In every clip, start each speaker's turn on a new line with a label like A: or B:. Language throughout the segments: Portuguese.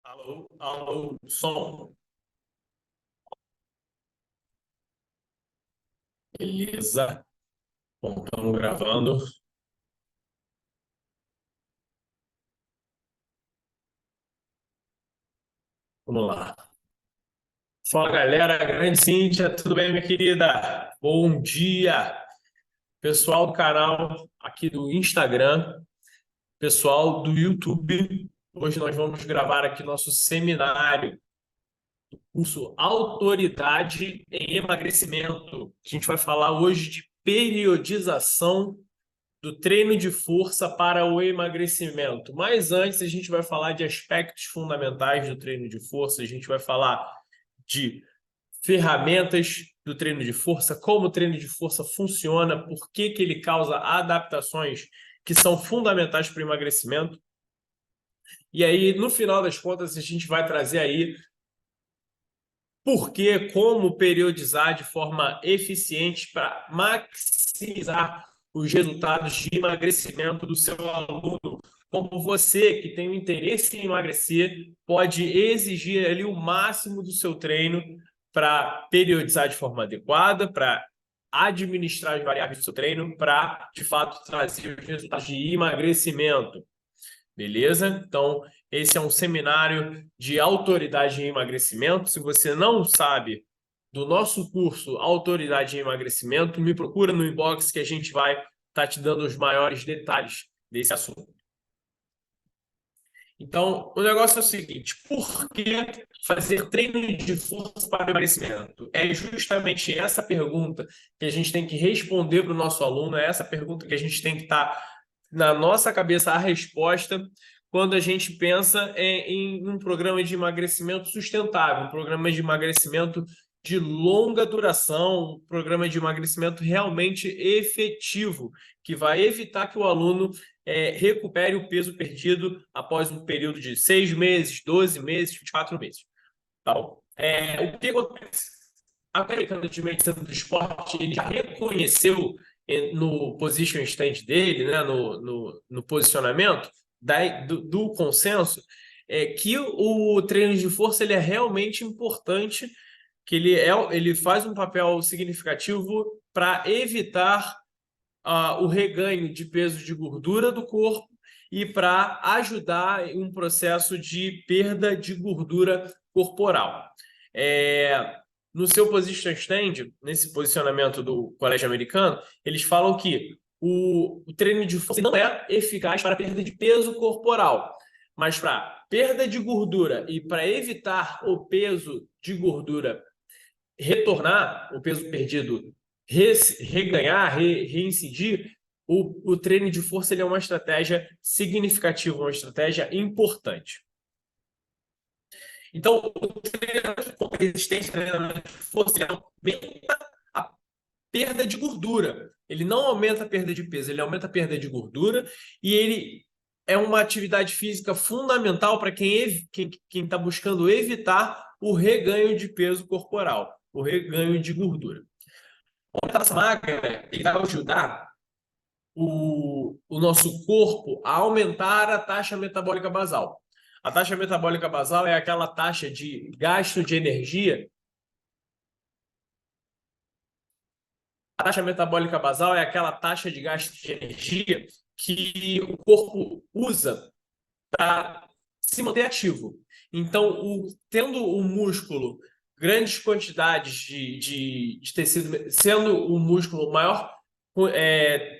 A: Alô, alô, som. Beleza. Bom, estamos gravando. Vamos lá. Fala, galera. Grande Cíntia, tudo bem, minha querida? Bom dia. Pessoal do canal aqui do Instagram, pessoal do YouTube. Hoje nós vamos gravar aqui nosso seminário, curso Autoridade em Emagrecimento. A gente vai falar hoje de periodização do treino de força para o emagrecimento. Mas antes, a gente vai falar de aspectos fundamentais do treino de força, a gente vai falar de ferramentas do treino de força, como o treino de força funciona, por que que ele causa adaptações que são fundamentais para o emagrecimento. E aí, no final das contas, a gente vai trazer aí por que, como periodizar de forma eficiente para maximizar os resultados de emagrecimento do seu aluno. Como você, que tem um interesse em emagrecer, pode exigir ali o máximo do seu treino para periodizar de forma adequada, para administrar as variáveis do seu treino, para, de fato, trazer os resultados de emagrecimento. Beleza? Então, esse é um seminário de autoridade em emagrecimento. Se você não sabe do nosso curso Autoridade em Emagrecimento, me procura no inbox que a gente vai estar te dando os maiores detalhes desse assunto. Então, o negócio é o seguinte: por que fazer treino de força para o emagrecimento? É justamente essa pergunta que a gente tem que responder para o nosso aluno, é essa pergunta que a gente tem que estar na nossa cabeça a resposta quando a gente pensa em um programa de emagrecimento sustentável, um programa de emagrecimento de longa duração, um programa de emagrecimento realmente efetivo, que vai evitar que o aluno recupere o peso perdido após um período de 6 meses, 12 meses, 24 meses. Tá bom? O que acontece? A Americana de Medicina do Esporte ele já reconheceu no position stand dele, né, no posicionamento do consenso, que o treino de força ele é realmente importante, que ele faz um papel significativo para evitar o reganho de peso de gordura do corpo e para ajudar em um processo de perda de gordura corporal. No seu position stand, nesse posicionamento do colégio americano, eles falam que o treino de força não é eficaz para perda de peso corporal, mas para perda de gordura e para evitar o peso de gordura retornar, o peso perdido reganhar, reincidir, o treino de força ele é uma estratégia significativa, uma estratégia importante. Então, o treinamento com resistência, treinamento de força, ele aumenta a perda de gordura. Ele não aumenta a perda de peso, ele aumenta a perda de gordura e ele é uma atividade física fundamental para quem está buscando evitar o reganho de peso corporal, o reganho de gordura. O massa magra ele vai ajudar o nosso corpo a aumentar a taxa metabólica basal. A taxa metabólica basal é aquela taxa de gasto de energia. A taxa metabólica basal é aquela taxa de gasto de energia que o corpo usa para se manter ativo. Então, tendo o músculo grandes quantidades de tecido, sendo o músculo o maior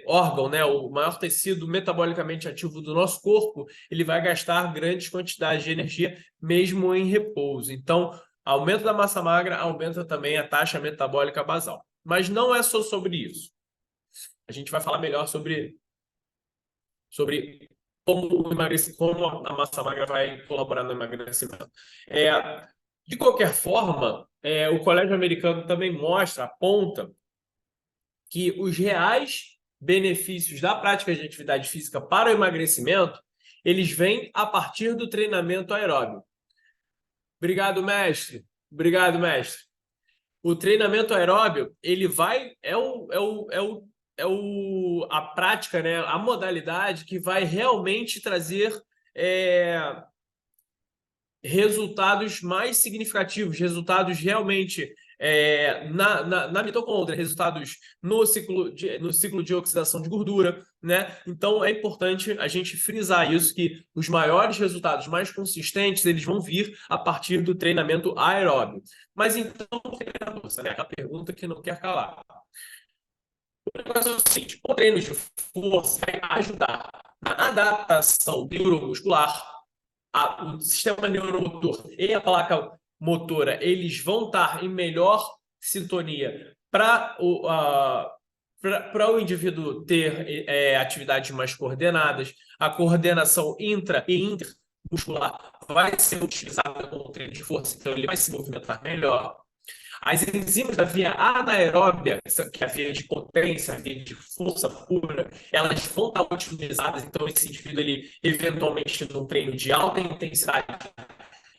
A: órgão, né, o maior tecido metabolicamente ativo do nosso corpo, ele vai gastar grandes quantidades de energia mesmo em repouso. Então, aumento da massa magra aumenta também a taxa metabólica basal. Mas não é só sobre isso. A gente vai falar melhor sobre como a massa magra vai colaborar no emagrecimento. De qualquer forma, o colégio americano também mostra, aponta, que os reais benefícios da prática de atividade física para o emagrecimento, eles vêm a partir do treinamento aeróbio. Obrigado, mestre. Obrigado, mestre. O treinamento aeróbio, ele vai, a prática, né, a modalidade que vai realmente trazer resultados mais significativos, resultados realmente na mitocôndria, resultados no ciclo de oxidação de gordura, né? Então é importante a gente frisar isso, que os maiores resultados mais consistentes, eles vão vir a partir do treinamento aeróbio. Mas então, né? Aquela pergunta que não quer calar. O negócio é o seguinte, o treino de força vai ajudar na adaptação neuromuscular, o sistema neuromotor e a placa motora, eles vão estar em melhor sintonia para o indivíduo ter atividades mais coordenadas. A coordenação intra e intermuscular vai ser utilizada com o treino de força, então ele vai se movimentar melhor. As enzimas da via anaeróbia, que é a via de potência, a via de força pura, elas vão estar utilizadas. Então, esse indivíduo, ele, eventualmente, num treino de alta intensidade,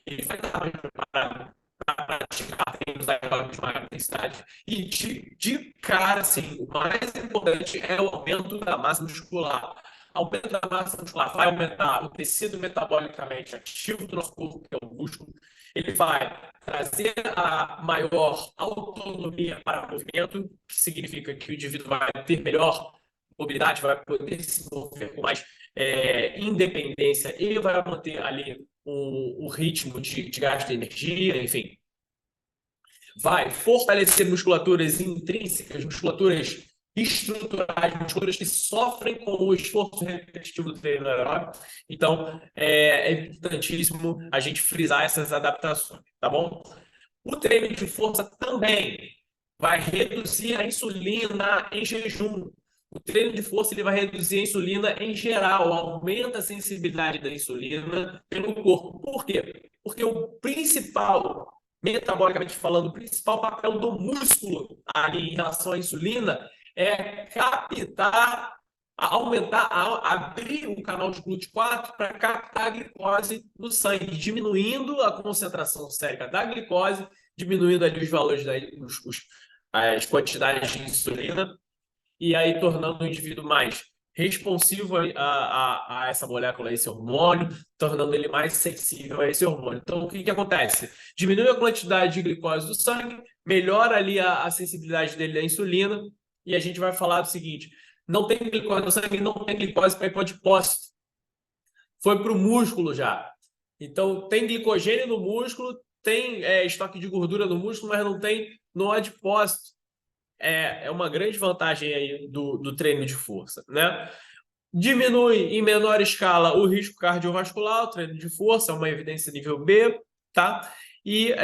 A: ele vai estar mais preparado para praticar treinos aeróbicos de maior intensidade. E, de cara, assim, o mais importante é o aumento da massa muscular. Aumento da massa muscular vai aumentar o tecido metabolicamente ativo do nosso corpo, que é o músculo. Ele vai trazer a maior autonomia para o movimento, que significa que o indivíduo vai ter melhor mobilidade, vai poder se mover com mais independência e vai manter ali o ritmo de gasto de energia, enfim. Vai fortalecer musculaturas intrínsecas, musculaturas estruturais, musculaturas que sofrem com o esforço repetitivo do treino aeróbico. Então, é importantíssimo a gente frisar essas adaptações, tá bom? O treino de força também vai reduzir a insulina em jejum. O treino de força ele vai reduzir a insulina em geral, aumenta a sensibilidade da insulina pelo corpo. Por quê? Porque o principal, metabolicamente falando, o principal papel do músculo ali em relação à insulina é captar, aumentar, abrir o canal de GLUT4 para captar a glicose no sangue, diminuindo a concentração sérica da glicose, diminuindo ali os valores, as quantidades de insulina, e aí tornando o indivíduo mais responsivo a essa molécula, a esse hormônio, tornando ele mais sensível a esse hormônio. Então, o que acontece? Diminui a quantidade de glicose do sangue, melhora ali a sensibilidade dele à insulina, e a gente vai falar do seguinte: não tem glicose no sangue, não tem glicose para ir para o adipócito. Foi para o músculo já. Então, tem glicogênio no músculo, tem estoque de gordura no músculo, mas não tem no adipócito. É uma grande vantagem aí do treino de força, né? Diminui em menor escala o risco cardiovascular, o treino de força, é uma evidência nível B, tá? E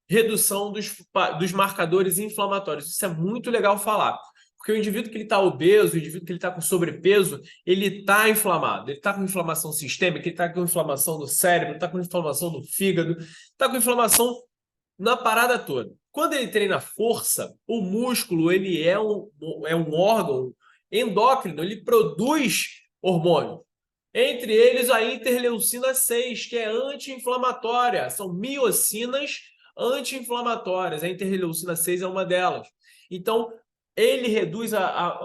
A: redução dos marcadores inflamatórios. Isso é muito legal falar, porque o indivíduo que ele está obeso, o indivíduo que ele está com sobrepeso, ele está inflamado, ele está com inflamação sistêmica, ele está com inflamação no cérebro, está com inflamação no fígado, está com inflamação na parada toda. Quando ele treina força, o músculo ele é um órgão endócrino, ele produz hormônio. Entre eles, a interleucina 6, que é anti-inflamatória. São miocinas anti-inflamatórias. A interleucina 6 é uma delas. Então, ele reduz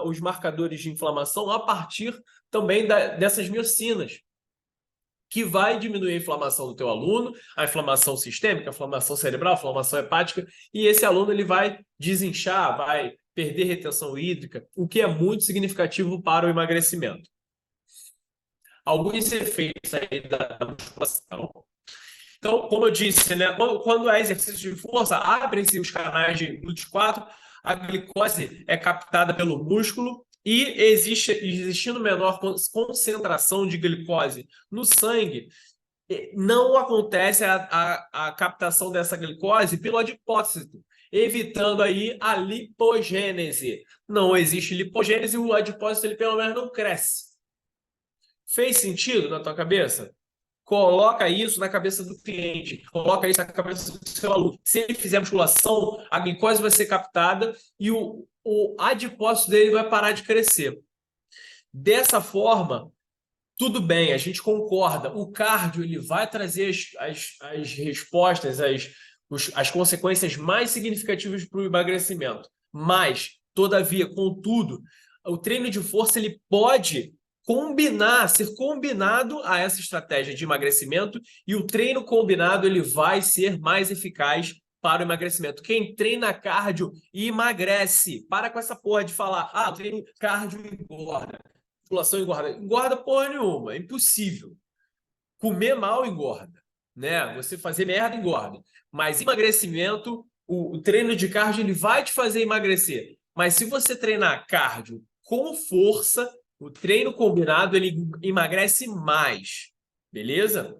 A: os marcadores de inflamação a partir também dessas miocinas, que vai diminuir a inflamação do teu aluno, a inflamação sistêmica, a inflamação cerebral, a inflamação hepática, e esse aluno ele vai desinchar, vai perder retenção hídrica, o que é muito significativo para o emagrecimento. Alguns efeitos aí da musculação. Então, como eu disse, né, quando é exercício de força, abrem-se os canais de GLUT4, a glicose é captada pelo músculo, e existindo menor concentração de glicose no sangue, não acontece a captação dessa glicose pelo adipócito, evitando aí a lipogênese. Não existe lipogênese, o adipócito ele pelo menos não cresce. Fez sentido na tua cabeça? Coloca isso na cabeça do cliente, coloca isso na cabeça do seu aluno. Se ele fizer musculação, a glicose vai ser captada e o adipócito dele vai parar de crescer. Dessa forma, tudo bem, a gente concorda. O cardio ele vai trazer as respostas, as consequências mais significativas para o emagrecimento. Mas, todavia, contudo, o treino de força ele pode ser combinado a essa estratégia de emagrecimento, e o treino combinado ele vai ser mais eficaz para o emagrecimento. Quem treina cardio emagrece. Para com essa porra de falar, o treino cardio engorda, musculação engorda. Engorda porra nenhuma, é impossível. Comer mal engorda, né? Você fazer merda engorda. Mas emagrecimento, o treino de cardio ele vai te fazer emagrecer. Mas se você treinar cardio com força, o treino combinado ele emagrece mais, beleza?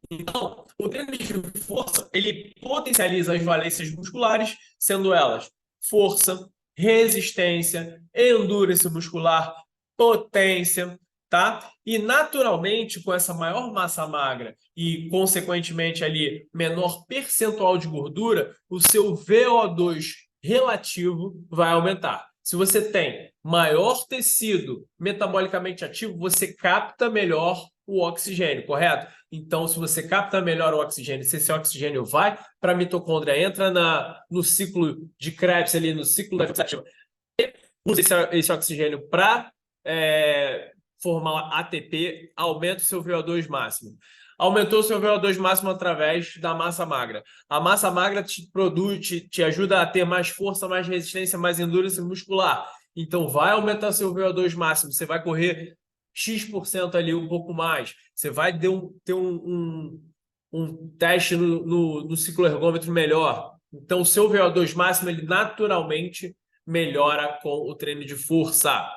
A: Então, o treino de força ele potencializa as valências musculares, sendo elas força, resistência, endurance muscular, potência, tá? E naturalmente, com essa maior massa magra e, consequentemente, ali menor percentual de gordura, o seu VO2 relativo vai aumentar. Se você tem maior tecido metabolicamente ativo, você capta melhor o oxigênio, correto? Então, se você capta melhor o oxigênio, se esse oxigênio vai para a mitocôndria, entra no ciclo de Krebs, ali no ciclo da oxidativa, usa esse oxigênio para formar ATP, aumenta o seu VO2 máximo. Aumentou o seu VO2 máximo através da massa magra. A massa magra te ajuda a ter mais força, mais resistência, mais endurance muscular. Então, vai aumentar seu VO2 máximo. Você vai correr X% ali, um pouco mais. Você vai ter um teste no cicloergômetro melhor. Então, o seu VO2 máximo, ele naturalmente melhora com o treino de força.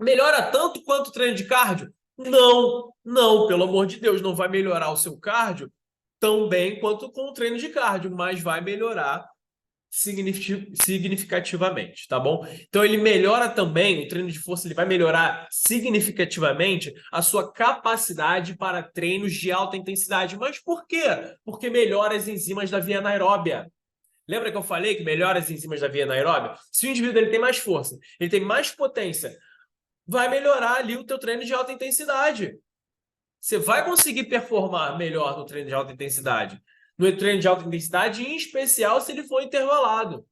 A: Melhora tanto quanto o treino de cardio? Não, não, pelo amor de Deus, não vai melhorar o seu cardio tão bem quanto com o treino de cardio, mas vai melhorar significativamente, tá bom? Então ele melhora também, o treino de força ele vai melhorar significativamente a sua capacidade para treinos de alta intensidade. Mas por quê? Porque melhora as enzimas da via anaeróbia. Lembra que eu falei que melhora as enzimas da via anaeróbia? Se o indivíduo ele tem mais força, ele tem mais potência, vai melhorar ali o teu treino de alta intensidade. Você vai conseguir performar melhor no treino de alta intensidade. No treino de alta intensidade, em especial se ele for intervalado.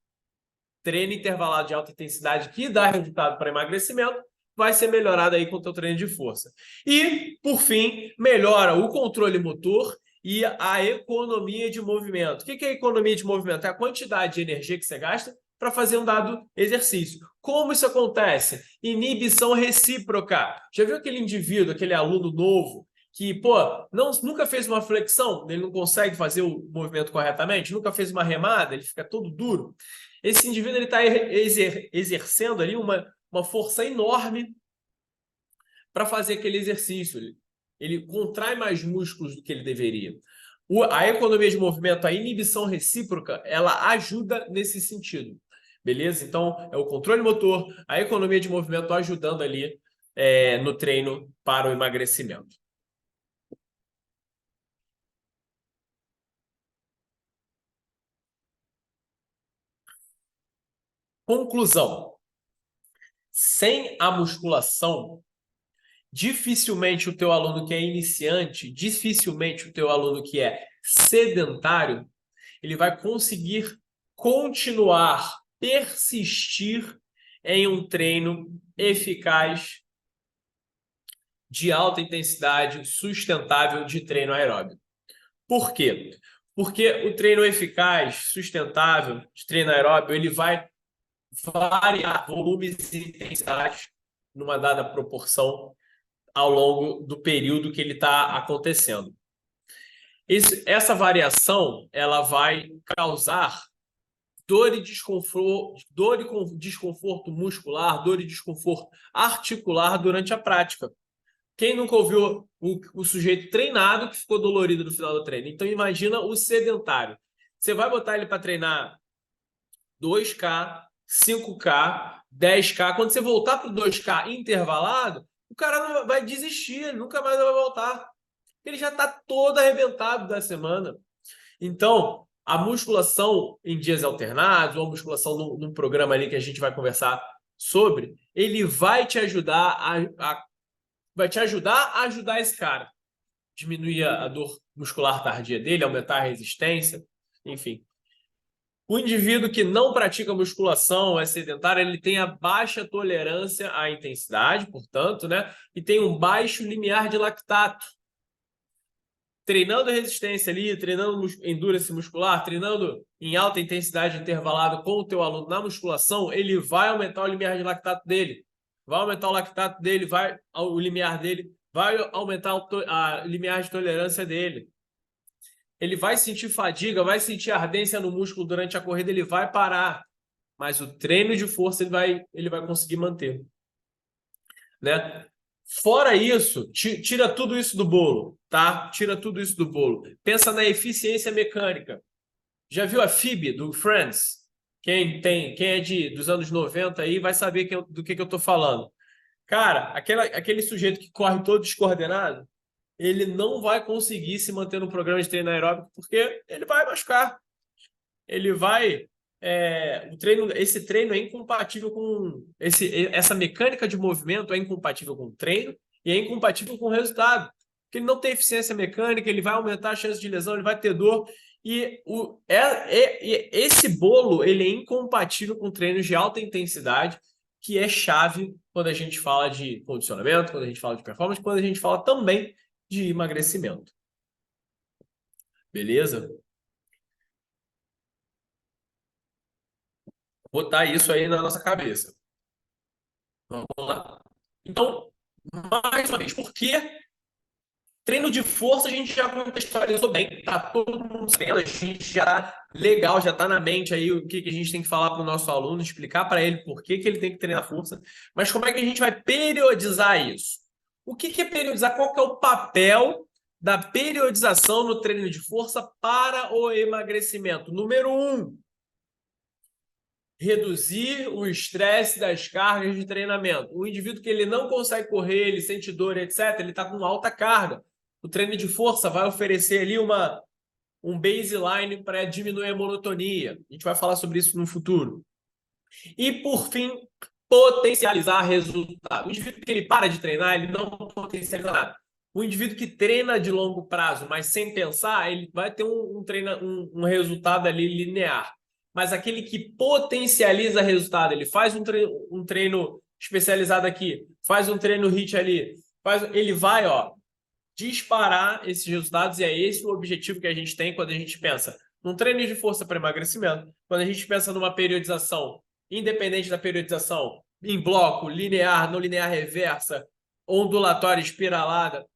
A: Treino intervalado de alta intensidade que dá resultado para emagrecimento vai ser melhorado aí com o teu treino de força. E, por fim, melhora o controle motor e a economia de movimento. O que é economia de movimento? É a quantidade de energia que você gasta para fazer um dado exercício. Como isso acontece? Inibição recíproca. Já viu aquele indivíduo, aquele aluno novo, que, nunca fez uma flexão, ele não consegue fazer o movimento corretamente, nunca fez uma remada, ele fica todo duro. Esse indivíduo está exercendo ali uma força enorme para fazer aquele exercício. Ele contrai mais músculos do que ele deveria. A economia de movimento, a inibição recíproca, ela ajuda nesse sentido. Beleza? Então, é o controle motor, a economia de movimento ajudando ali no treino para o emagrecimento. Conclusão. Sem a musculação, dificilmente o teu aluno que é iniciante, dificilmente o teu aluno que é sedentário, ele vai conseguir continuar, persistir em um treino eficaz de alta intensidade, sustentável de treino aeróbico. Por quê? Porque o treino eficaz, sustentável de treino aeróbico, ele vai variar volumes e intensidades numa dada proporção ao longo do período que ele está acontecendo. Essa variação ela vai causar dor e desconforto muscular, dor e desconforto articular durante a prática. Quem nunca ouviu o sujeito treinado que ficou dolorido no final do treino? Então imagina o sedentário. Você vai botar ele para treinar 2K, 5K, 10K. Quando você voltar para o 2K intervalado, o cara não vai desistir, ele nunca mais vai voltar. Ele já está todo arrebentado da semana. Então, a musculação em dias alternados, ou a musculação num programa ali que a gente vai conversar sobre, ele vai te ajudar a ajudar esse cara. Diminuir a dor muscular tardia dele, aumentar a resistência, enfim. O indivíduo que não pratica musculação, é sedentário, ele tem a baixa tolerância à intensidade, portanto, né? E tem um baixo limiar de lactato. Treinando resistência ali, treinando endurance muscular, treinando em alta intensidade intervalado com o teu aluno na musculação, ele vai aumentar o limiar de lactato dele. Vai aumentar o lactato dele, o limiar dele, vai aumentar a limiar de tolerância dele. Ele vai sentir fadiga, vai sentir ardência no músculo durante a corrida, ele vai parar. Mas o treino de força ele vai conseguir manter, né? Fora isso, tira tudo isso do bolo, tá? Tira tudo isso do bolo. Pensa na eficiência mecânica. Já viu a Phoebe do Friends? Quem é dos anos 90 aí vai saber do que eu tô falando. Cara, aquele sujeito que corre todo descoordenado, ele não vai conseguir se manter no programa de treino aeróbico porque ele vai machucar. Ele vai esse treino é incompatível com essa mecânica de movimento é incompatível com o treino e é incompatível com o resultado. Porque ele não tem eficiência mecânica, ele vai aumentar a chance de lesão, ele vai ter dor e esse bolo ele é incompatível com treinos de alta intensidade, que é chave quando a gente fala de condicionamento, quando a gente fala de performance, quando a gente fala também de emagrecimento. Beleza? Botar isso aí na nossa cabeça. Vamos lá. Então, mais uma vez, por que treino de força a gente já contextualizou bem, tá todo mundo sabendo, a gente já tá legal, já tá na mente aí o que a gente tem que falar para o nosso aluno, explicar para ele por que ele tem que treinar força, mas como é que a gente vai periodizar isso? O que é periodizar? Qual que é o papel da periodização no treino de força para o emagrecimento? Número 1, reduzir o estresse das cargas de treinamento. O indivíduo que ele não consegue correr, ele sente dor, etc., ele está com alta carga. O treino de força vai oferecer ali um baseline para diminuir a monotonia. A gente vai falar sobre isso no futuro. E, por fim, potencializar resultado. O indivíduo que ele para de treinar, ele não potencializa nada. O indivíduo que treina de longo prazo, mas sem pensar, ele vai ter um resultado ali linear. Mas aquele que potencializa resultado, ele faz um treino especializado aqui, faz um treino HIIT ali, ele vai disparar esses resultados, e é esse o objetivo que a gente tem quando a gente pensa num treino de força para emagrecimento, quando a gente pensa numa periodização, independente da periodização, em bloco, linear, não linear reversa, ondulatória, espiralada.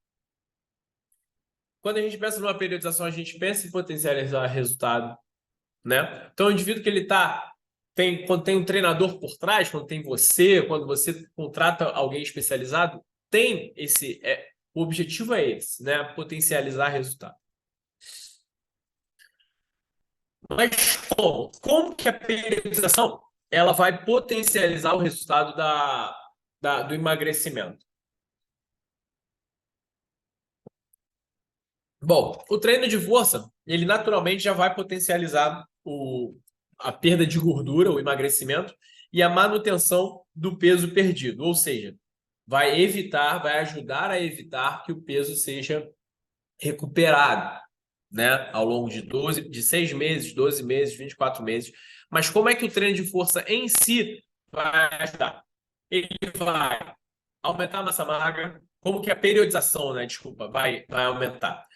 A: Quando a gente pensa numa periodização, a gente pensa em potencializar resultado, né? Então, o indivíduo que quando tem um treinador por trás, quando tem quando você contrata alguém especializado, tem o objetivo é esse, né? Potencializar resultado. Mas como? Como que a periodização ela vai potencializar o resultado do emagrecimento? Bom, o treino de força, ele naturalmente já vai potencializar a perda de gordura, o emagrecimento e a manutenção do peso perdido. Ou seja, vai ajudar a evitar que o peso seja recuperado, né? Ao longo de 6 meses, 12 meses, 24 meses. Mas como é que o treino de força em si vai ajudar? Ele vai aumentar a massa magra, como que a periodização, né? Desculpa, vai aumentar.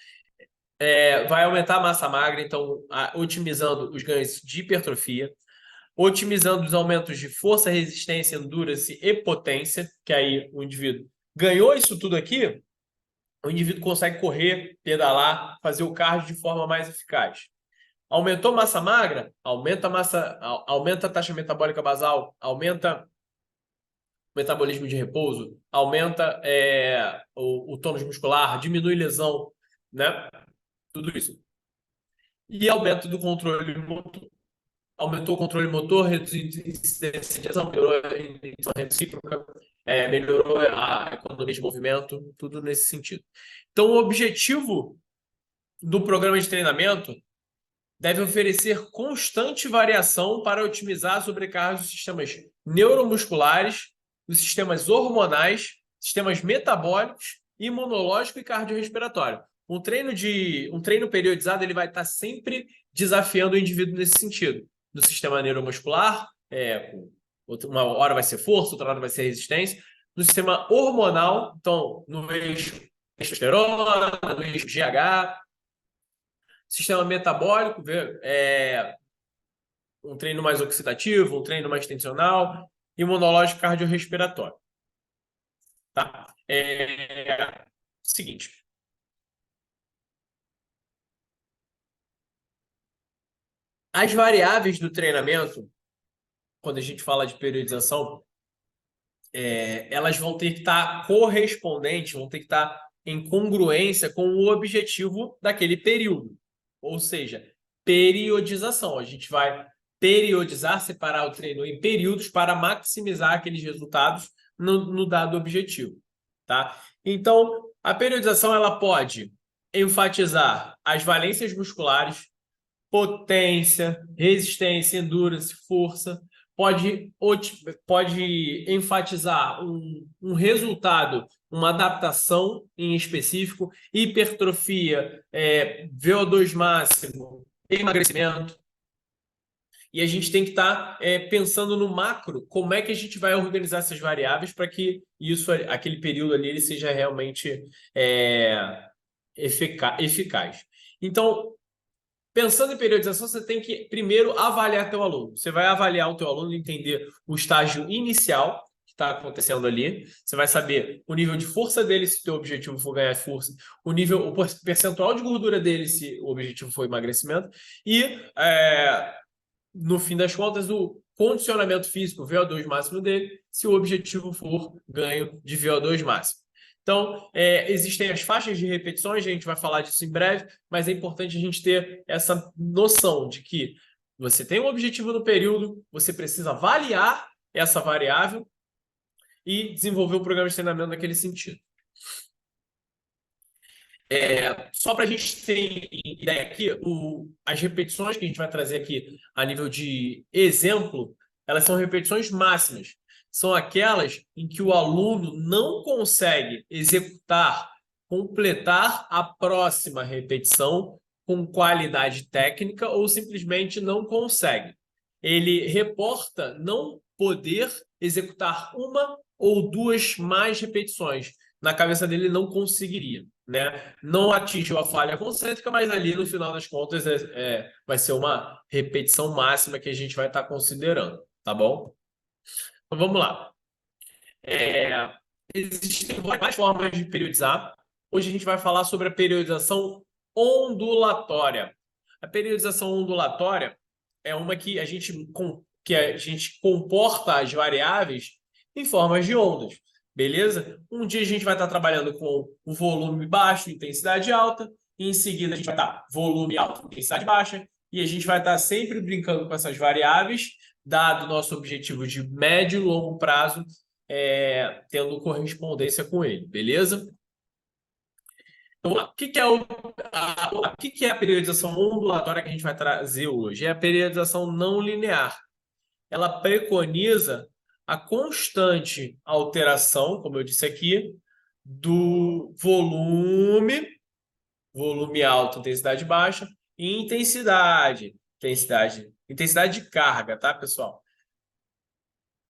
A: Vai aumentar a massa magra, então otimizando os ganhos de hipertrofia, otimizando os aumentos de força, resistência, endurance e potência, que aí o indivíduo ganhou isso tudo aqui, o indivíduo consegue correr, pedalar, fazer o cardio de forma mais eficaz. Aumentou massa magra, aumenta a taxa metabólica basal, aumenta o metabolismo de repouso, aumenta o tônus muscular, diminui lesão, né? Tudo isso. E aumento do controle motor. Aumentou o controle motor, reduziu a incidência de lesão, melhorou a inibição recíproca, melhorou a economia de movimento, tudo nesse sentido. Então, o objetivo do programa de treinamento deve oferecer constante variação para otimizar a sobrecarga dos sistemas neuromusculares, dos sistemas hormonais, sistemas metabólicos, imunológico e cardiorrespiratório. Um treino periodizado ele vai estar sempre desafiando o indivíduo nesse sentido. do sistema neuromuscular, uma hora vai ser força, outra hora vai ser resistência. No sistema hormonal, então, no eixo testosterona, no eixo GH. Sistema metabólico, um treino mais oxidativo, um treino mais tensional, imunológico cardiorrespiratório. Tá? Seguinte. As variáveis do treinamento, quando a gente fala de periodização, elas vão ter que estar correspondentes, vão ter que estar em congruência com o objetivo daquele período. Ou seja, periodização. A gente vai periodizar, separar o treino em períodos para maximizar aqueles resultados no dado objetivo. Tá? Então, a periodização ela pode enfatizar as valências musculares, potência, resistência, endurance, força. Pode enfatizar um resultado, uma adaptação em específico, hipertrofia, VO2 máximo, emagrecimento. E a gente tem que estar pensando no macro, como é que a gente vai organizar essas variáveis para que aquele período ali, ele seja realmente eficaz. Então, pensando em periodização, você tem que primeiro avaliar teu aluno. Você vai avaliar o teu aluno, entender o estágio inicial que está acontecendo ali. Você vai saber o nível de força dele, se o teu objetivo for ganhar força, o percentual de gordura dele, se o objetivo for emagrecimento, e no fim das contas, o condicionamento físico, o VO2 máximo dele, se o objetivo for ganho de VO2 máximo. Então, existem as faixas de repetições, a gente vai falar disso em breve, mas é importante a gente ter essa noção de que você tem um objetivo no período, você precisa avaliar essa variável e desenvolver um programa de treinamento naquele sentido. Só para a gente ter ideia aqui, as repetições que a gente vai trazer aqui a nível de exemplo, elas são repetições máximas. São aquelas em que o aluno não consegue completar a próxima repetição com qualidade técnica ou simplesmente não consegue. Ele reporta não poder executar uma ou duas mais repetições. Na cabeça dele, não conseguiria, né? Não atingiu a falha concêntrica, mas ali, no final das contas, vai ser uma repetição máxima que a gente vai estar considerando, tá bom? Então, vamos lá. Existem várias formas de periodizar. Hoje a gente vai falar sobre a periodização ondulatória. A periodização ondulatória é uma que a gente comporta as variáveis em formas de ondas, beleza? Um dia a gente vai estar trabalhando com o volume baixo, intensidade alta, e em seguida a gente vai estar volume alto, intensidade baixa, e a gente vai estar sempre brincando com essas variáveis, dado o nosso objetivo de médio e longo prazo, tendo correspondência com ele, beleza? Então, o que é a periodização ondulatória que a gente vai trazer hoje? É a periodização não linear. Ela preconiza a constante alteração, como eu disse aqui, do volume alto, intensidade baixa, e intensidade de carga, tá, pessoal?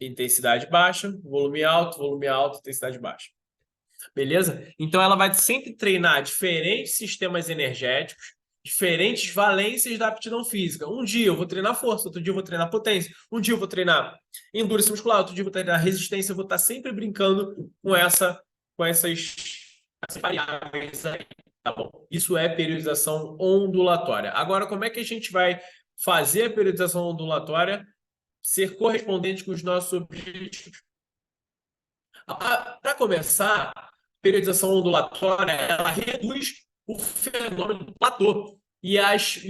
A: Intensidade baixa, volume alto, intensidade baixa. Beleza? Então, ela vai sempre treinar diferentes sistemas energéticos, diferentes valências da aptidão física. Um dia eu vou treinar força, outro dia eu vou treinar potência, um dia eu vou treinar endurance muscular, outro dia eu vou treinar resistência. Eu vou estar sempre brincando com essas variáveis aí, tá bom? Isso é periodização ondulatória. Agora, como é que a gente vai fazer a periodização ondulatória ser correspondente com os nossos objetivos? Para começar, a periodização ondulatória ela reduz o fenômeno do platô e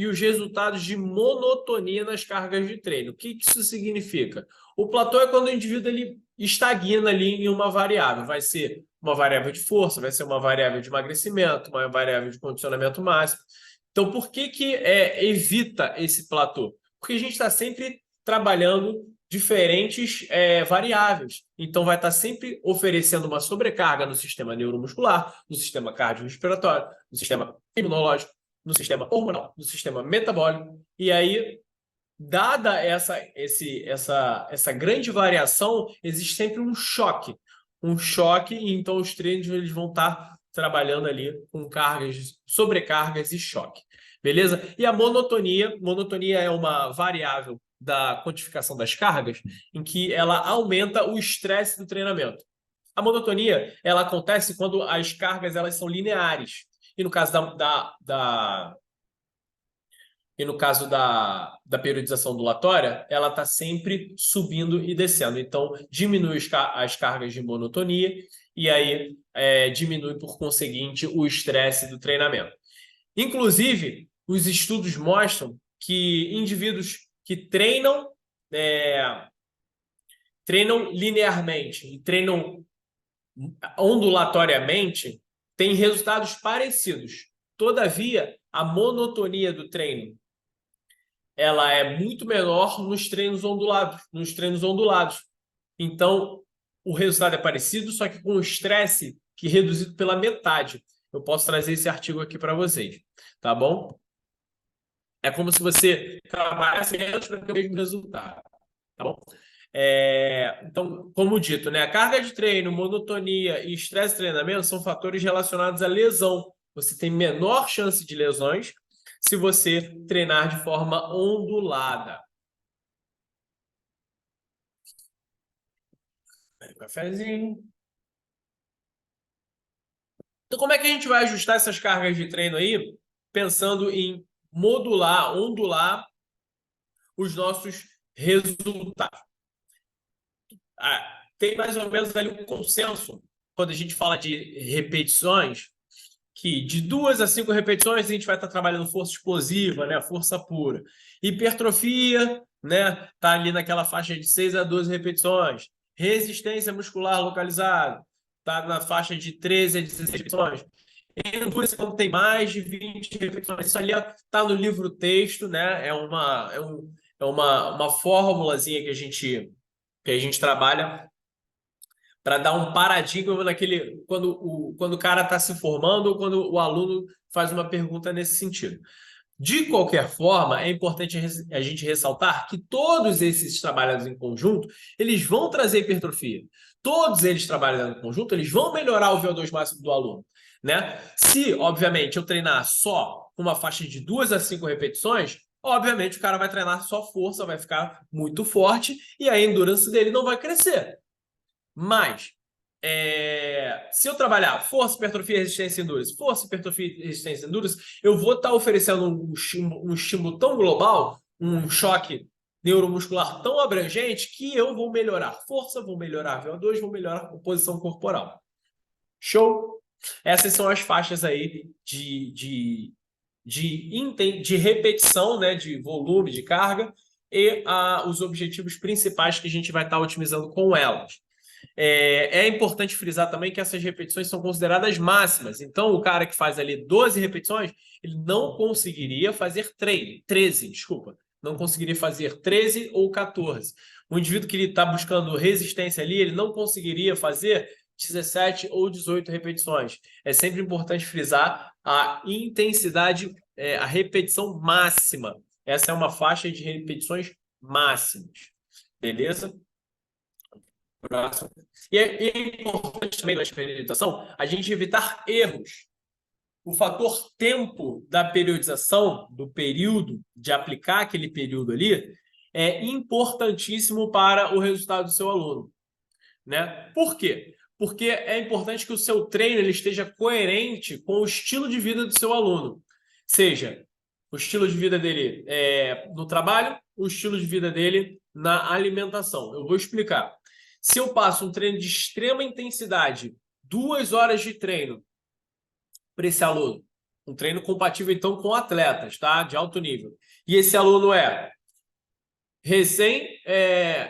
A: os resultados de monotonia nas cargas de treino. O que isso significa? O platô é quando o indivíduo ele estagna ali em uma variável. Vai ser uma variável de força, vai ser uma variável de emagrecimento, uma variável de condicionamento máximo. Então, por que evita esse platô? Porque a gente está sempre trabalhando diferentes variáveis. Então, vai estar sempre oferecendo uma sobrecarga no sistema neuromuscular, no sistema cardiorrespiratório, no sistema imunológico, no sistema hormonal, no sistema metabólico. E aí, dada essa grande variação, existe sempre um choque. Um choque, e então os treinos eles vão estar trabalhando ali com cargas, sobrecargas e choque. Beleza? E a monotonia é uma variável da quantificação das cargas, em que ela aumenta o estresse do treinamento. A monotonia, ela acontece quando as cargas elas são lineares. E no caso da periodização ondulatória, ela está sempre subindo e descendo. Então, diminui as cargas de monotonia e aí diminui, por conseguinte, o estresse do treinamento. Inclusive, os estudos mostram que indivíduos que treinam linearmente e treinam ondulatoriamente têm resultados parecidos. Todavia, a monotonia do treino ela é muito menor nos treinos ondulados. Então, o resultado é parecido, só que com o estresse que reduzido pela metade. Eu posso trazer esse artigo aqui para vocês, tá bom? É como se você trabalhasse menos para ter o mesmo resultado, tá bom? Então, como dito, né, a carga de treino, monotonia e estresse de treinamento são fatores relacionados à lesão. Você tem menor chance de lesões se você treinar de forma ondulada. Cafezinho. Então, como é que a gente vai ajustar essas cargas de treino aí? Pensando em ondular os nossos resultados. Tem mais ou menos ali um consenso, quando a gente fala de repetições, que de 2 a 5 repetições a gente vai estar trabalhando força explosiva, né? Força pura. Hipertrofia, né? Tá ali naquela faixa de 6 a 12 repetições. Resistência muscular localizada, tá na faixa de 13 a 16 repetições. Endurance, quando tem mais de 20 repetições. Isso ali está no livro texto, né? É uma formulazinha que a gente trabalha para dar um paradigma quando o cara está se formando ou quando o aluno faz uma pergunta nesse sentido. De qualquer forma, é importante a gente ressaltar que todos esses trabalhados em conjunto, eles vão trazer hipertrofia. Todos eles trabalhando em conjunto, eles vão melhorar o VO2 máximo do aluno, né? Se, obviamente, eu treinar só com uma faixa de 2 a 5 repetições, obviamente o cara vai treinar só força, vai ficar muito forte e a endurance dele não vai crescer. Mas, se eu trabalhar força, hipertrofia, resistência e endurance, força, hipertrofia, resistência e endurance, eu vou estar oferecendo um estímulo tão global, um choque neuromuscular tão abrangente, que eu vou melhorar força, vou melhorar VO2, vou melhorar a composição corporal. Show? Essas são as faixas aí de repetição, né, de volume, de carga, e os objetivos principais que a gente vai estar otimizando com elas. É importante frisar também que essas repetições são consideradas máximas. Então, o cara que faz ali 12 repetições, ele não conseguiria fazer 13, desculpa. Não conseguiria fazer 13 ou 14. O indivíduo que está buscando resistência ali, ele não conseguiria fazer 17 ou 18 repetições. É sempre importante frisar a intensidade, a repetição máxima. Essa é uma faixa de repetições máximas. Beleza? Próximo. E é importante também na periodização a gente evitar erros. O fator tempo da periodização, do período, de aplicar aquele período ali, é importantíssimo para o resultado do seu aluno, né? Por quê? Porque é importante que o seu treino ele esteja coerente com o estilo de vida do seu aluno. Seja o estilo de vida dele no trabalho, o estilo de vida dele na alimentação. Eu vou explicar. Se eu passo um treino de extrema intensidade, 2 horas de treino para esse aluno, um treino compatível, então, com atletas, tá? De alto nível. E esse aluno é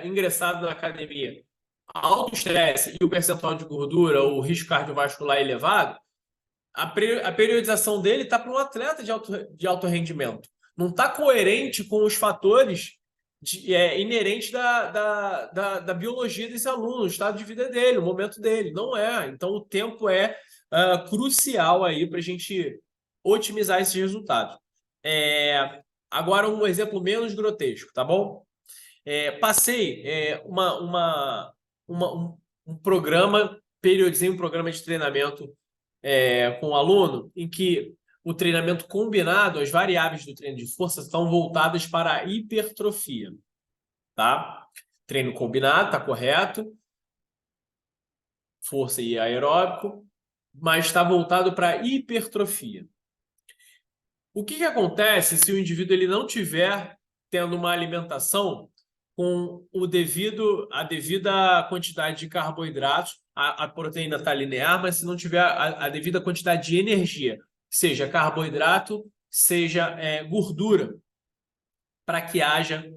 A: ingressado na academia, alto estresse e o percentual de gordura, o risco cardiovascular elevado, a periodização dele está para um atleta de alto rendimento. Não está coerente com os fatores inerentes da biologia desse aluno, o estado de vida dele, o momento dele. Não é. Então, o tempo é crucial aí para a gente otimizar esses resultados. Agora um exemplo menos grotesco, tá bom? Passei um programa, periodizei um programa de treinamento com o aluno, em que o treinamento combinado, as variáveis do treino de força estão voltadas para a hipertrofia, tá? Treino combinado, tá correto, força e aeróbico, mas está voltado para hipertrofia. O que acontece se o indivíduo ele não tiver tendo uma alimentação com a devida quantidade de carboidratos? A proteína está linear, mas se não tiver a devida quantidade de energia, seja carboidrato, seja gordura, para que haja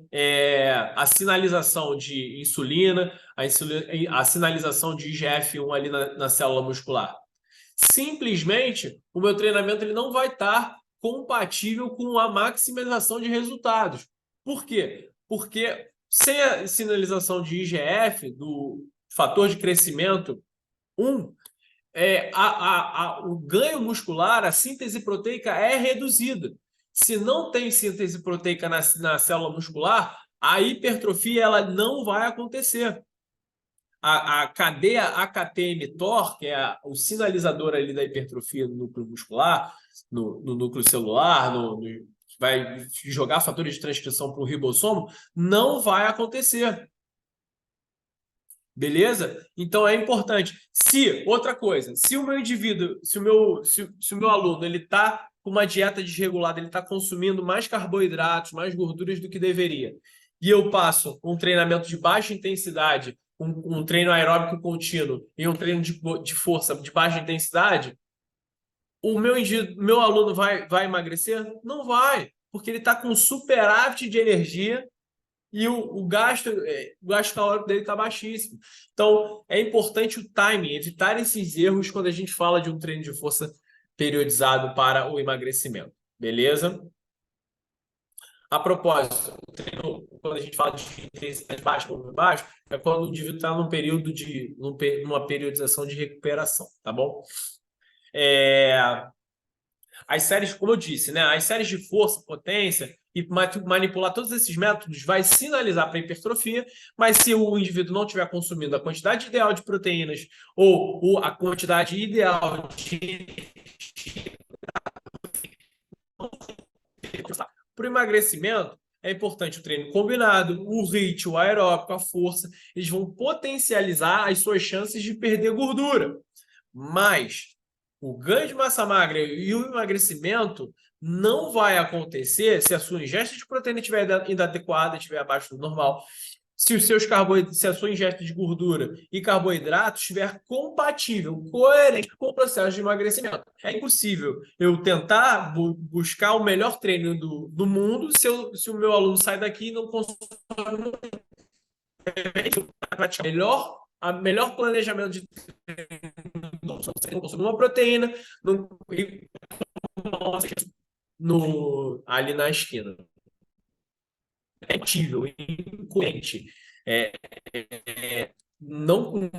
A: a sinalização de insulina, a sinalização de IGF-1 ali na célula muscular. Simplesmente, o meu treinamento ele não vai estar compatível com a maximização de resultados. Por quê? Porque sem a sinalização de IGF, do fator de crescimento 1, o ganho muscular, a síntese proteica é reduzida. Se não tem síntese proteica na célula muscular, a hipertrofia ela não vai acontecer. A cadeia AKT-mTOR, que é o sinalizador ali da hipertrofia no núcleo muscular, no núcleo celular, vai jogar fatores de transcrição para o ribossomo, não vai acontecer. Beleza? Então é importante. Outra coisa, se o meu indivíduo, se o meu aluno ele está com uma dieta desregulada, ele está consumindo mais carboidratos, mais gorduras do que deveria, e eu passo um treinamento de baixa intensidade, um treino aeróbico contínuo e um treino de força de baixa intensidade, o meu aluno vai emagrecer? Não vai, porque ele está com superávit de energia e o gasto calórico dele está baixíssimo. Então, é importante o timing, evitar esses erros quando a gente fala de um treino de força periodizado para o emagrecimento. Beleza? A propósito, o treino, quando a gente fala de intensidade baixa ou baixo, é quando o indivíduo está num período numa periodização de recuperação, tá bom? As séries, como eu disse, né? As séries de força, potência e manipular todos esses métodos vai sinalizar para hipertrofia, mas se o indivíduo não estiver consumindo a quantidade ideal de proteínas ou a quantidade ideal de para o emagrecimento, é importante o treino combinado, o HIIT, o aeróbico, a força, eles vão potencializar as suas chances de perder gordura. Mas o ganho de massa magra e o emagrecimento não vai acontecer se a sua ingesta de proteína estiver inadequada, estiver abaixo do normal. Se a sua ingesta de gordura e carboidrato estiver compatível, coerente com o processo de emagrecimento. É impossível eu tentar buscar o melhor treino do mundo se o meu aluno sai daqui e não consome melhor planejamento de não consome uma proteína ali na esquina. É impossível, incoerente. É, não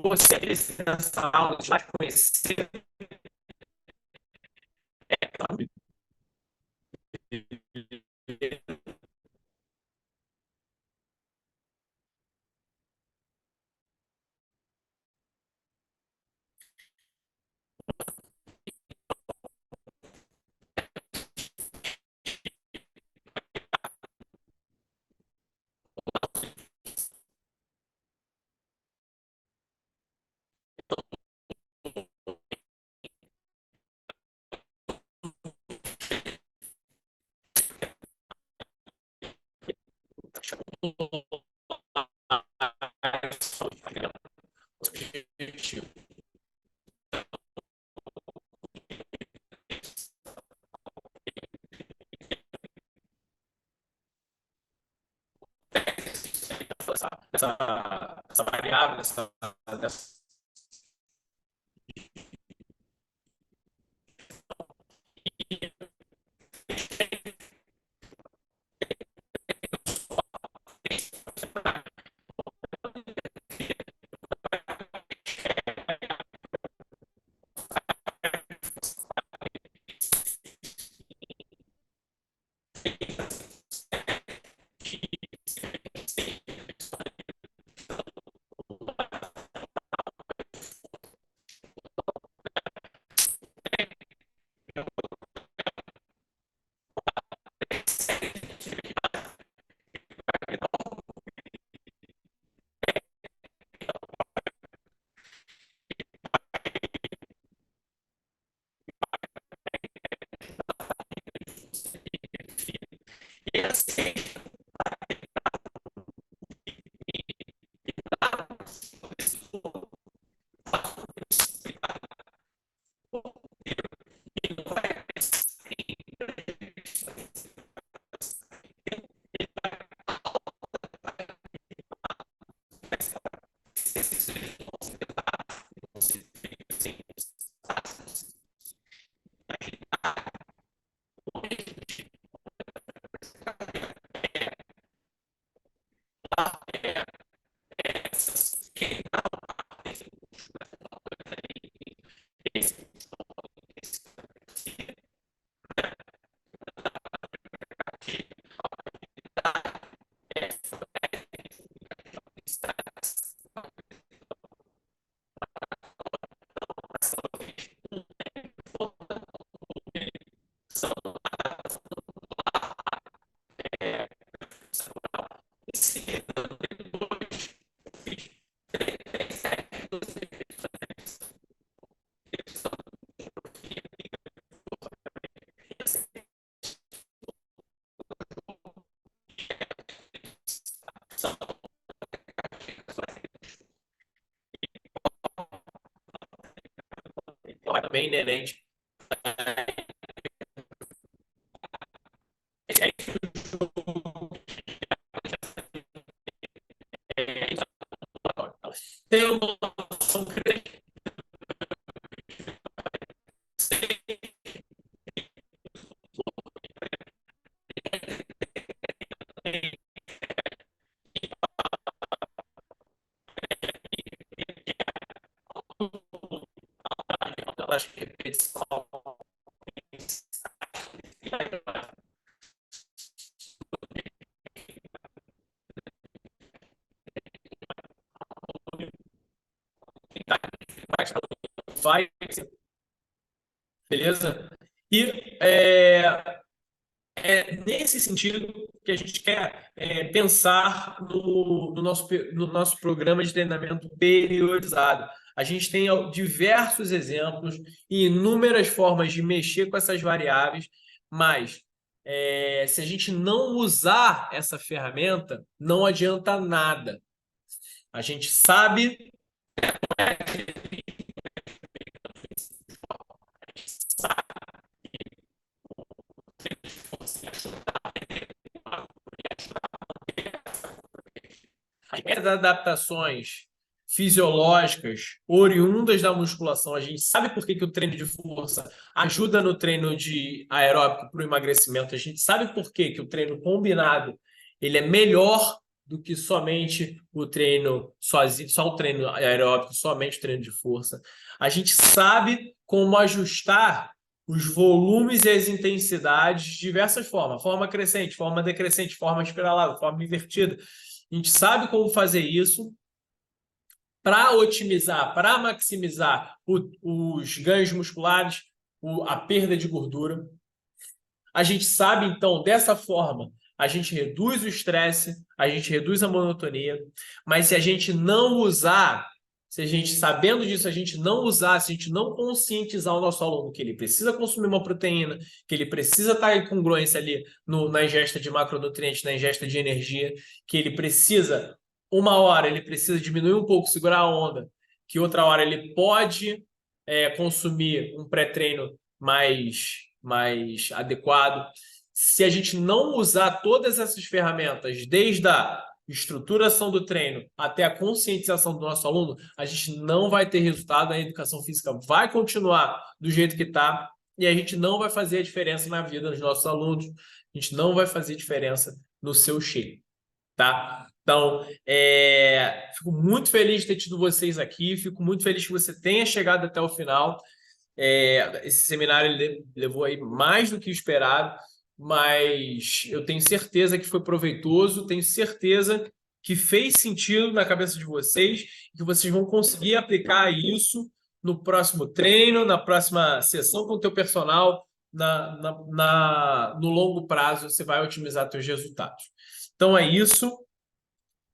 A: você nessa aula vai conhecer essa variável, dessa também inerente. Tem uma noção acho que repetição. Vai, beleza? E é nesse sentido que a gente quer pensar no nosso programa de treinamento periodizado. A gente tem diversos exemplos e inúmeras formas de mexer com essas variáveis, mas se a gente não usar essa ferramenta, não adianta nada. A gente sabe as adaptações fisiológicas oriundas da musculação. A gente sabe por que o treino de força ajuda no treino de aeróbico para o emagrecimento. A gente sabe por que o treino combinado ele é melhor do que somente o treino sozinho, só o treino aeróbico, somente o treino de força. A gente sabe como ajustar os volumes e as intensidades de diversas formas. Forma crescente, forma decrescente, forma espiralada, forma invertida. A gente sabe como fazer isso para otimizar, para maximizar os ganhos musculares, a perda de gordura. A gente sabe, então, dessa forma, a gente reduz o estresse, a gente reduz a monotonia, mas se a gente não usar, se a gente, sabendo disso, a gente não usar, se a gente não conscientizar o nosso aluno que ele precisa consumir uma proteína, que ele precisa estar em congruência ali na ingesta de macronutrientes, na ingesta de energia, que ele precisa, uma hora ele precisa diminuir um pouco, segurar a onda, que outra hora ele pode consumir um pré-treino mais adequado. Se a gente não usar todas essas ferramentas, desde a estruturação do treino até a conscientização do nosso aluno, a gente não vai ter resultado, a educação física vai continuar do jeito que está e a gente não vai fazer a diferença na vida dos nossos alunos, a gente não vai fazer diferença no seu shape, tá? Então, fico muito feliz de ter tido vocês aqui, fico muito feliz que você tenha chegado até o final. Esse seminário levou aí mais do que esperado, mas eu tenho certeza que foi proveitoso, tenho certeza que fez sentido na cabeça de vocês, que vocês vão conseguir aplicar isso no próximo treino, na próxima sessão com o teu personal, no longo prazo você vai otimizar seus resultados. Então é isso.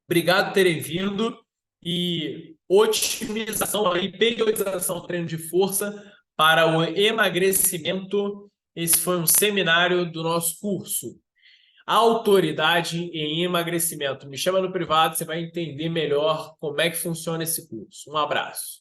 A: Obrigado por terem vindo e otimização aí, periodização do treino de força para o emagrecimento. Esse foi um seminário do nosso curso. Autoridade em emagrecimento. Me chama no privado, você vai entender melhor como é que funciona esse curso. Um abraço.